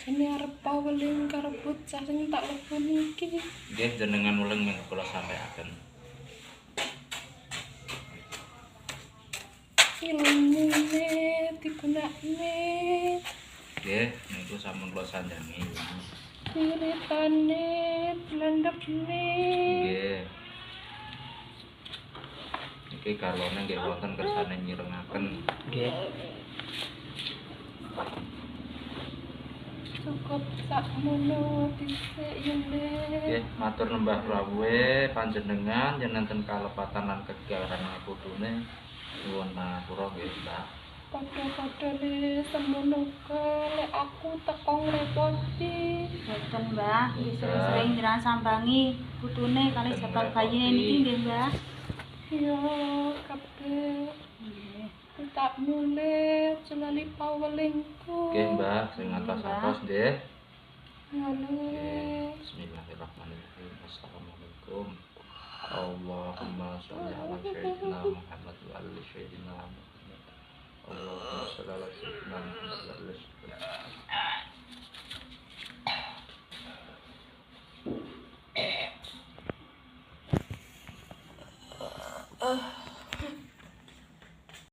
Ini arep paweling karo bocah sing tak leboni iki. Nggih jenengan uleng men kula sampaiaken. Ilmune digunakne. Nggih niku sampun kula sandhangi. Wiritane blandepne. Nggih. Iki karwane nggih wonten kersane nyirengaken. Nggih. Cukup sakmono dhisik yene. Nggih, matur nembah rawuhe panjenengan yen enten kalepatan lan kegiatan putune nyuwun pangapura nggih, Mbak. Padha-padhane semono lek aku teko ngrepoti. Boten, Mbah. Nggih sering-sering njenengan sambangi putune kali jabal bayine niki nggih, Mbah. Ya kabeh Nggih. tak mulih celali pawelingku. Nggih, Mbak, sing atas-atas nggih. Nggih. Bismillahirrahmanirrahim. Assalamualaikum. Allahumma sholli ala sayyidina Muhammad wa ala sayyidina Muhammad. Allahumma sholli ala sayyidina Muhammad wa ala sayyidina